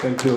Thank you.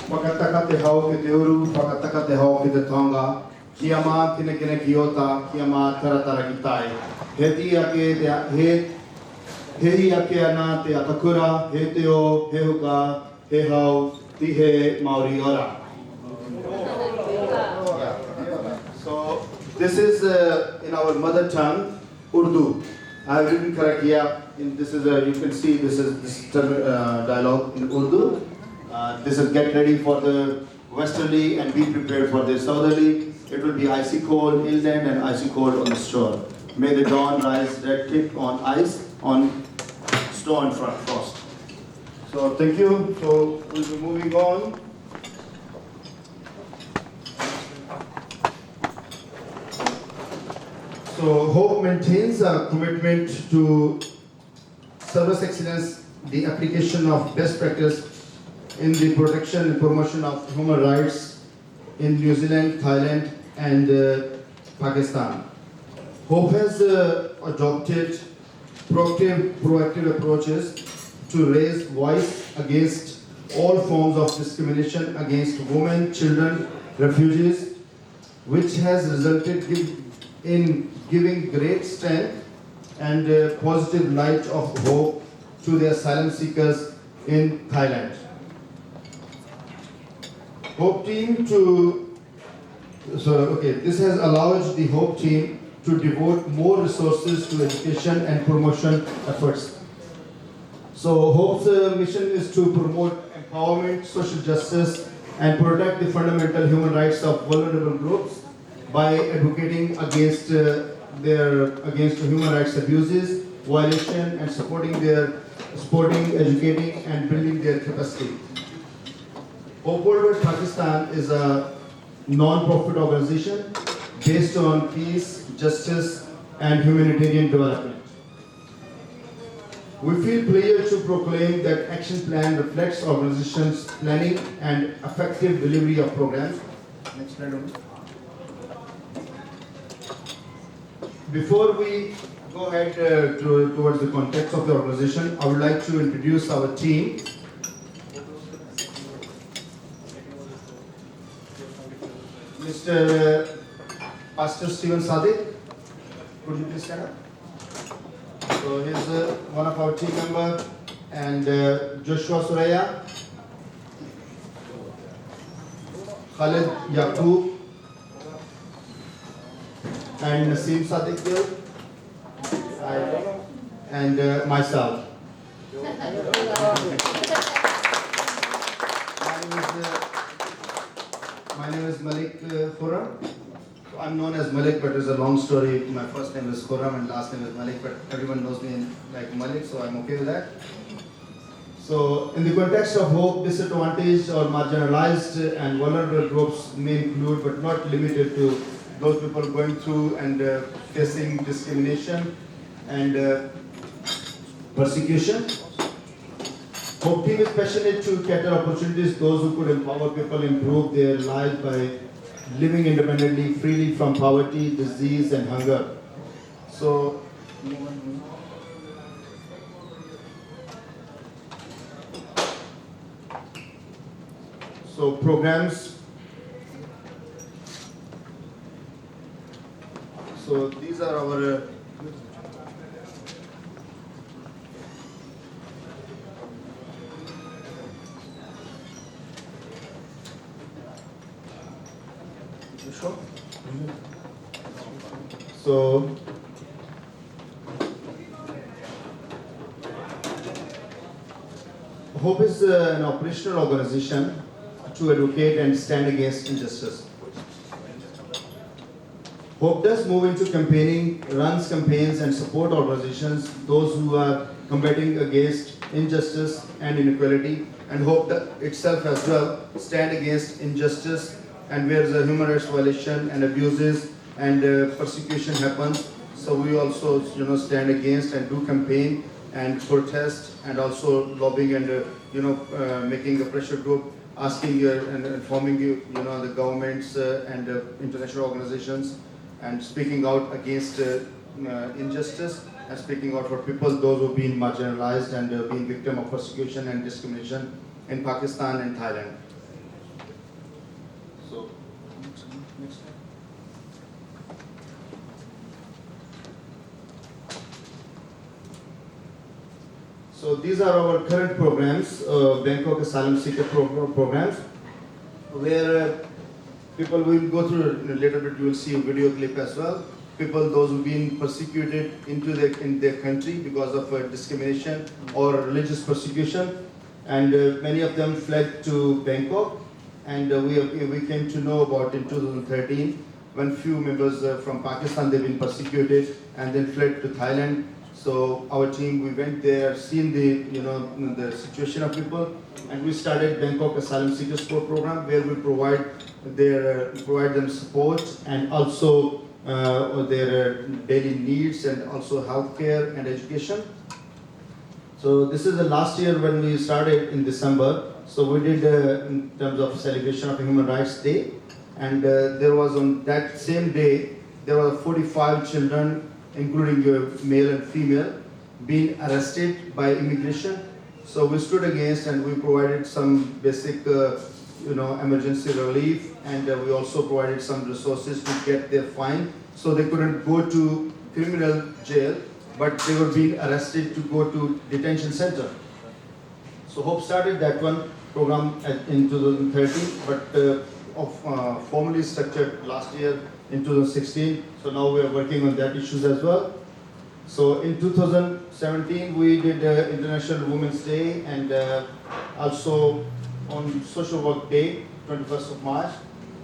Pakataka te hau ki te uru, pakataka te hau ki te tonga, kia mā kine kine ki ota, kia mā taratara ki tai. He ti ake he ake ana te atakura, he te o, he huka, he hau, ti he Māori ora. So this is in our mother tongue, Urdu. I have written correct here. This is you can see this is this dialogue in Urdu. This is get ready for the westerly and be prepared for the southerly. It will be icy cold inland and icy cold on the shore. May the dawn rise red tipped on ice, on snow and frost. So thank you. So we'll be moving on. So Hope maintains a commitment to service excellence, the application of best practice in the protection and promotion of human rights in New Zealand, Thailand and Pakistan. Hope has adopted proactive approaches to raise voice against all forms of discrimination against women, children, refugees, which has resulted in giving great strength and positive light of hope to the asylum seekers in Thailand. Hope team this has allowed the Hope team to devote more resources to education and promotion efforts. So Hope's mission is to promote empowerment, social justice, and protect the fundamental human rights of vulnerable groups by advocating against their against human rights abuses, violation, and supporting, educating, and building their capacity. Hope Worldwide Pakistan is a non-profit organization based on peace, justice, and humanitarian development. We feel pleased to proclaim that action plan reflects organization's planning and effective delivery of programs. Next slide, only. Before we go ahead towards the context of the organization, I would like to introduce our team. Mr. Pastor Steven Sadiq, could you please stand up? So he's one of our team members, and Joshua Suraya, Khalid Yaqub, and Naseem Sadiq here, and myself. My name is Malik Khurram. I'm known as Malik, but it's a long story. My first name is Khurram and last name is Malik, but everyone knows me like Malik, so I'm okay with that. So, in the context of hope, disadvantaged or marginalized and vulnerable groups may include, but not limited to, those people going through and facing discrimination and persecution. Hope team is passionate to cater opportunities, those who could empower people, improve their lives by living independently, freely from poverty, disease, and hunger. So, programs. So these are our So, Hope is an operational organization to advocate and stand against injustice. Hope does move into campaigning, runs campaigns and support organizations, those who are combating against injustice and inequality, and Hope that itself as well stand against injustice and where the human rights violation and abuses and persecution happens. So we also, stand against and do campaign and protest and also lobbying and, making a pressure group, asking and informing the governments and international organizations and speaking out against injustice and speaking out for people, those who have been marginalized and being victim of persecution and discrimination in Pakistan and Thailand. So, next slide. So these are our current programs, Bangkok Asylum Seeker programs, where people will go through in a little bit. You will see a video clip as well. People, those who've been persecuted in their country because of discrimination or religious persecution, and many of them fled to Bangkok. And we came to know about in 2013 when few members from Pakistan, they've been persecuted and then fled to Thailand. So our team, we went there, seen the situation of people, and we started Bangkok Asylum Seeker Support Program, where we provide them support and also their daily needs and also healthcare and education. So this is the last year when we started in December. So we did in terms of celebration of Human Rights Day, and there was on that same day there were 45 children, including male and female, being arrested by immigration. So we stood against and we provided some basic, emergency relief, and we also provided some resources to get their fine. So they couldn't go to criminal jail, but they were being arrested to go to detention center. So Hope started that one program in 2013, but formally structured last year in 2016. So now we are working on that issues as well. So in 2017 we did International Women's Day and also on Social Work Day, 21st of March.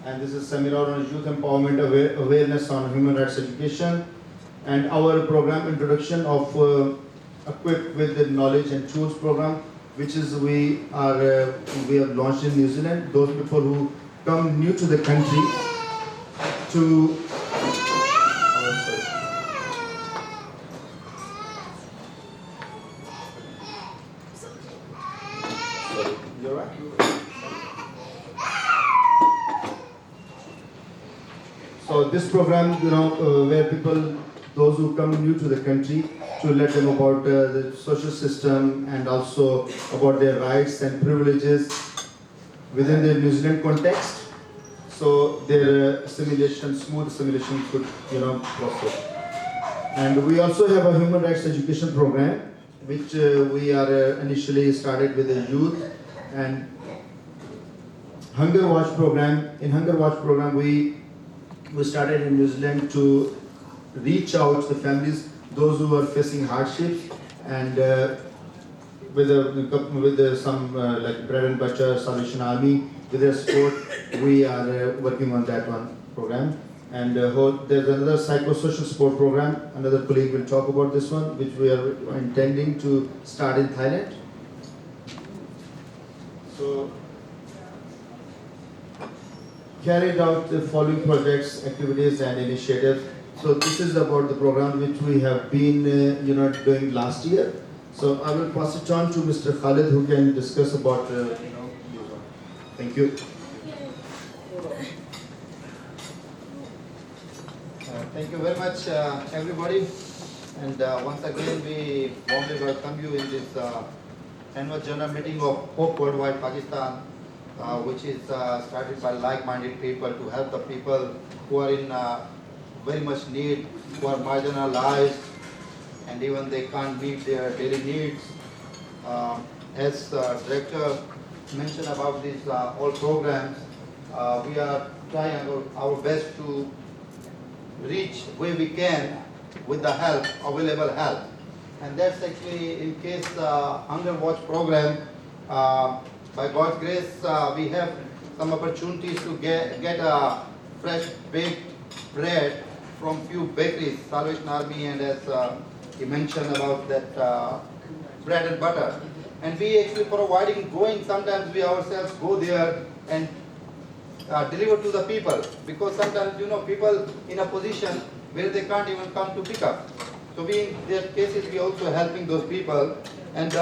And this is seminar on youth empowerment awareness on human rights education. And our program introduction of equipped with the knowledge and tools program, which is we have launched in New Zealand. Those people who come new to the country to you're right. So this program, where people, those who come new to the country, to let them about the social system and also about their rights and privileges within the New Zealand context, so their smooth assimilation could, process. And we also have a human rights education program, which we are initially started with the youth and Hunger Watch program. In Hunger Watch program, we started in New Zealand to reach out to the families, those who are facing hardships, and with some like Bread and Butter, Salvation Army, with their support, we are working on that one program. And there's another psychosocial support program. Another colleague will talk about this one, which we are intending to start in Thailand. So, carried out the following projects, activities, and initiatives. So this is about the program which we have been, doing last year. So I will pass it on to Mr. Khalid, who can discuss about, Thank you. Thank you very much, everybody. And once again, we warmly welcome you in this annual general meeting of Hope Worldwide Pakistan, which is started by like-minded people to help the people who are in very much need, who are marginalized, and even they can't meet their daily needs. As Director mentioned about these all programs, we are trying our best to reach where we can with the help, available help. And that's actually in case Hunger Watch program, by God's grace, we have some opportunities to get a fresh baked bread from few bakeries, Salvation Army, and as he mentioned about that bread and butter. And we actually going, sometimes we ourselves go there and deliver to the people, because sometimes people in a position where they can't even come to pick up. So we, in their cases, we also helping those people, and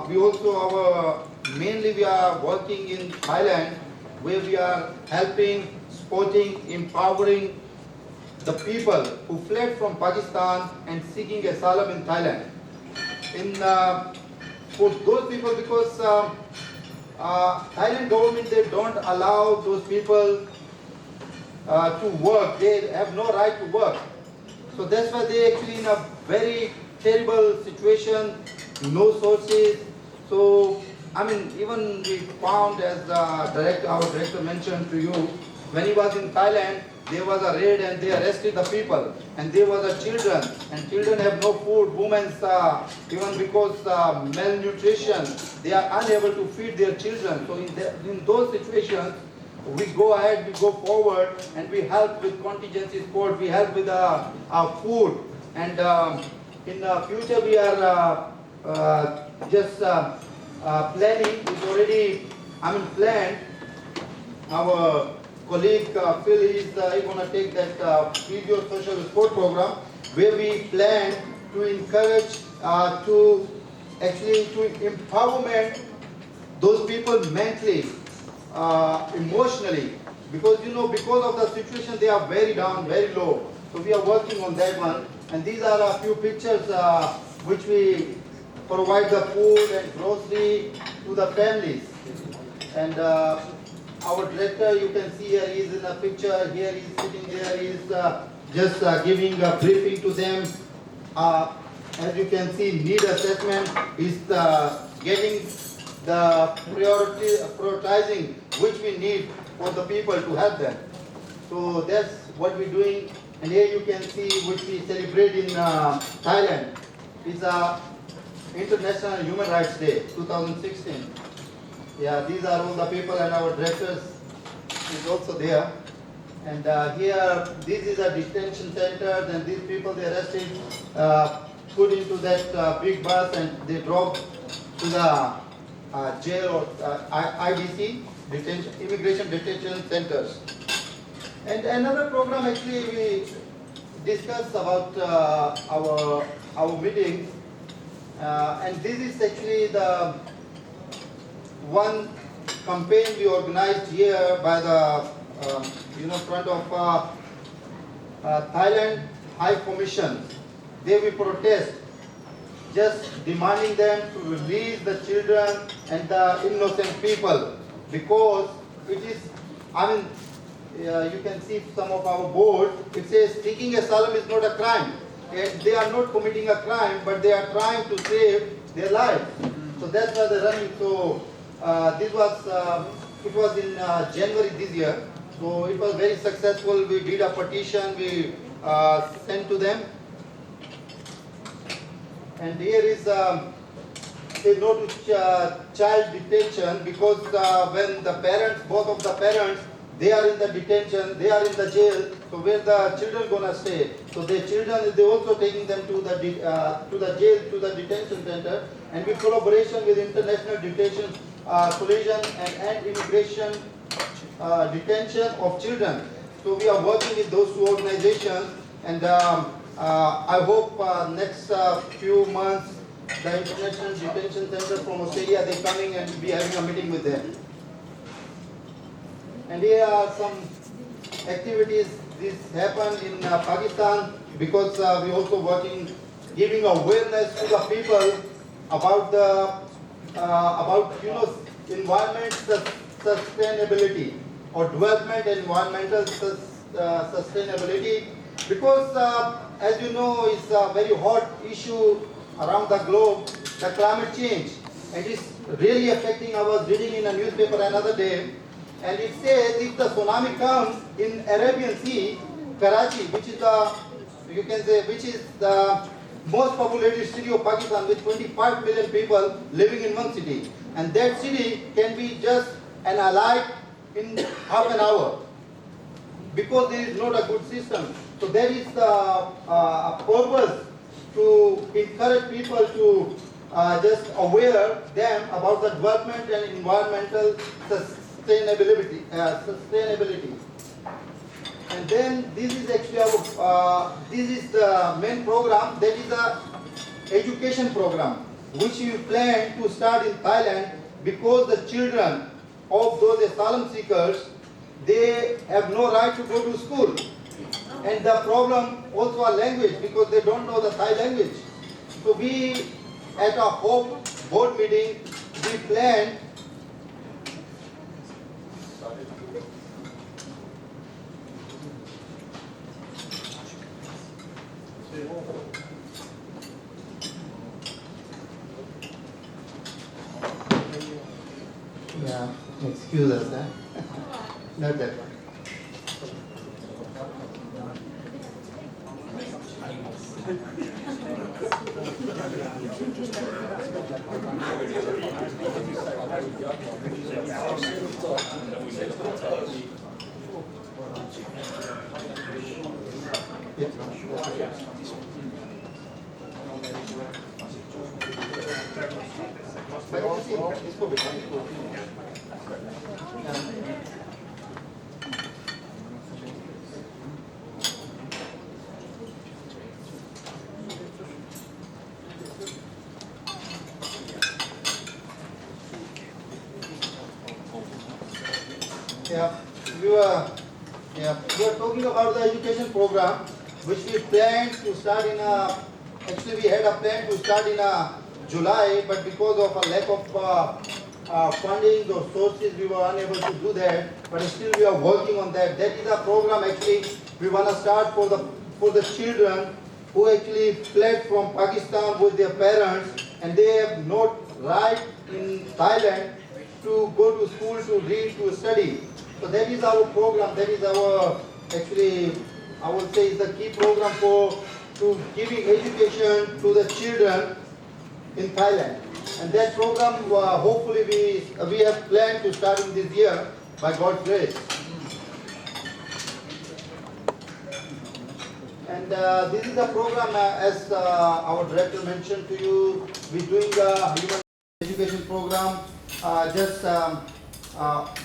we also mainly we are working in Thailand, where we are helping, supporting, empowering the people who fled from Pakistan and seeking asylum in Thailand. For those people, because Thailand government, they don't allow those people to work. They have no right to work. So that's why they actually in a very terrible situation, no sources. So even we found, as our director mentioned to you, when he was in Thailand, there was a raid and they arrested the people, and there was a children, and children have no food. Women, even because malnutrition, they are unable to feed their children. So in those situations, we go ahead, we go forward, and we help with contingency support, we help with our food. And in the future, we are just planning, it's already planned. Our colleague Phil is going to take that video social support program, where we plan to encourage to empowerment those people mentally, emotionally, because because of the situation they are very down, very low. So we are working on that one, and these are a few pictures which we provide the food and grocery to the families. And our director, you can see here, he is in a picture, here he is sitting there, he is just giving a briefing to them. As you can see, need assessment is getting the prioritizing which we need for the people to help them. So that's what we're doing. And here you can see which we celebrate in Thailand. It's International Human Rights Day 2016. Yeah, these are all the people, and our directors is also there. And here, this is a detention center. Then these people they arrested, put into that big bus, and they drove to the jail or IDC, immigration detention centers. And another program actually we discussed about our meetings, and this is actually the one campaign we organized here by the front of Thailand High Commission. There we protest, just demanding them to release the children and the innocent people, because it is, you can see some of our board, it says seeking asylum is not a crime. They are not committing a crime, but they are trying to save their lives. So that's why they're running. So it was in January this year. So it was very successful. We did a petition, we sent to them. And here is a no to child detention, because when the parents, both of the parents, they are in the detention, they are in the jail, so where the children gonna stay? So the children, they also taking them to the jail, to the detention center, and with collaboration with International Detention Collision and Immigration Detention of Children. So we are working with those two organizations, and I hope next few months the International Detention Center from Australia, they're coming and be having a meeting with them. And here are some activities. This happened in Pakistan, because we also working, giving awareness to the people about the environment sustainability or development and environmental sustainability, because as you know, it's a very hot issue around the globe, the climate change, and it's really affecting. I was reading in a newspaper another day, and it says if the tsunami comes in Arabian Sea, Karachi, which is the most populated city of Pakistan with 25 million people living in one city, and that city can be just an allied in half an hour, because there is not a good system. So that is the purpose, to encourage people to just aware them about the development and environmental sustainability. And then this is actually this is the main program. That is the education program, which we plan to start in Thailand, because the children of those asylum seekers, they have no right to go to school. And the problem also a language, because they don't know the Thai language. So we, at a Hope board meeting, we planned excuse us, not that one. We were talking about the education program, which we planned to start in actually we had a plan to start in July, but because of a lack of funding or sources, we were unable to do that. But still we are working on that. That is a program actually we want to start for the children who actually fled from Pakistan with their parents, and they have not right in Thailand to go to school, to read, to study. So that is our program. That is our, actually, I would say, is the key program to giving education to the children in Thailand. And that program, hopefully, we have planned to start in this year by God's grace. And this is the program, as our director mentioned to you, we're doing a human education program, just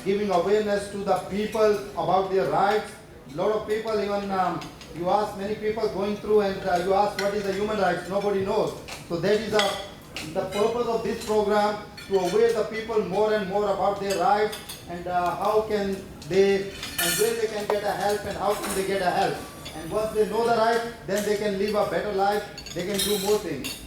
giving awareness to the people about their rights. A lot of people, even you ask many people going through and you ask what is the human rights, nobody knows. So that is the purpose of this program, to aware the people more and more about their rights and how can they and where they can get a help and how can they get a help. And once they know the right, then they can live a better life, they can do more things.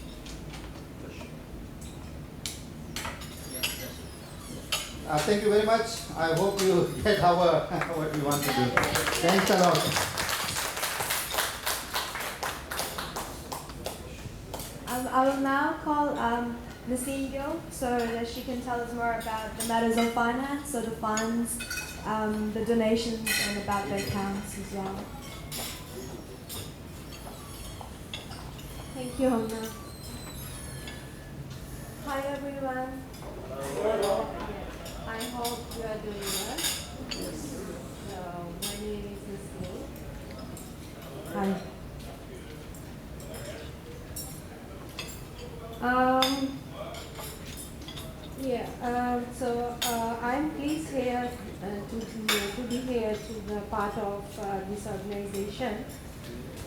Thank you very much. I hope you get our what we want to do. Thanks a lot. I will now call the CEO so that she can tell us more about the matters of finance, so the funds, the donations, and about the accounts as well. Thank you, Hona. Hi, everyone. I hope you are doing well. So, my name is Ms. Lee. Hi. I'm pleased here to be here to the part of this organization.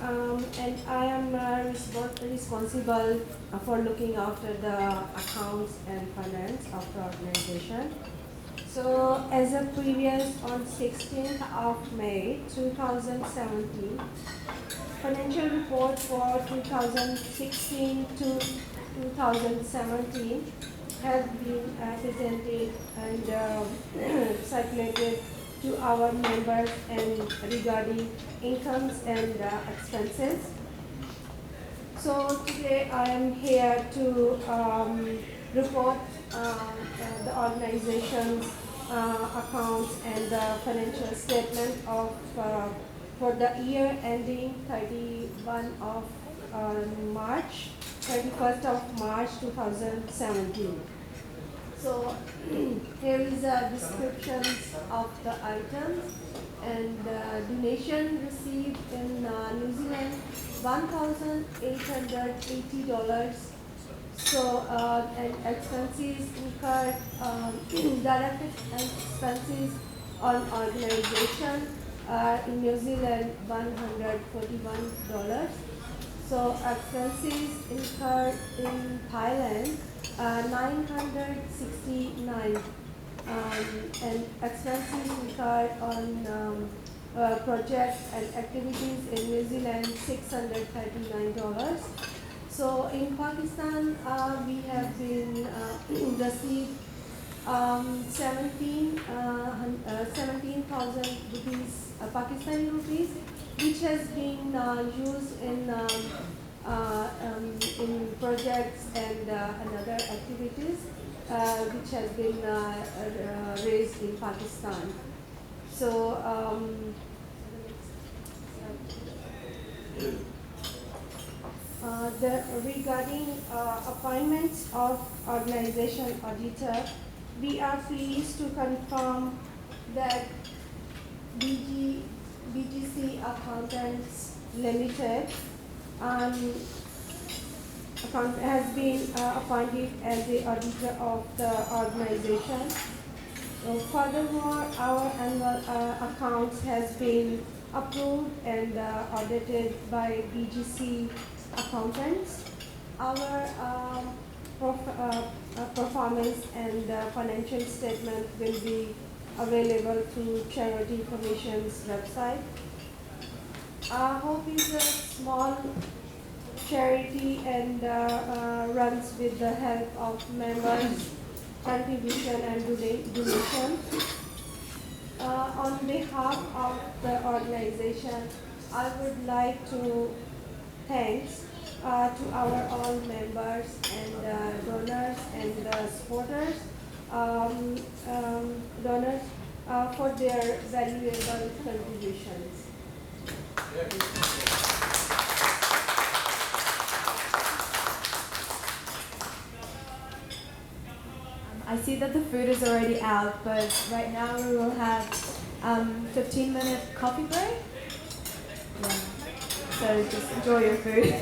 And I am responsible for looking after the accounts and finance of the organization. So as a previous on 16th of May 2017, financial report for 2016 to 2017 has been presented and circulated to our members and regarding incomes and expenses. So today I am here to report the organization's accounts and the financial statement of for the year ending 31st of March 2017. So here is a description of the items and donation received in New Zealand, $1,880. So and expenses incurred, direct expenses on organization in New Zealand, $141. So expenses incurred in Thailand, 969, and expenses incurred on projects and activities in New Zealand, $639. So in Pakistan, we have been received 17,000 rupees, Pakistani rupees, which has been used in projects and other activities, which has been raised in Pakistan. So regarding appointments of organization auditor, we are pleased to confirm that BGC Accountants Limited has been appointed as the auditor of the organization. Furthermore, our annual accounts has been approved and audited by BGC Accountants. Our performance and financial statement will be available through Charity Commission's website. Hope is a small charity and runs with the help of members' contribution and donation. On behalf of the organization, I would like to thanks to our all members and donors and supporters, donors for their valuable contributions. I see that the food is already out, but right now we will have 15-minute coffee break. Yeah. sir. Just enjoy your food.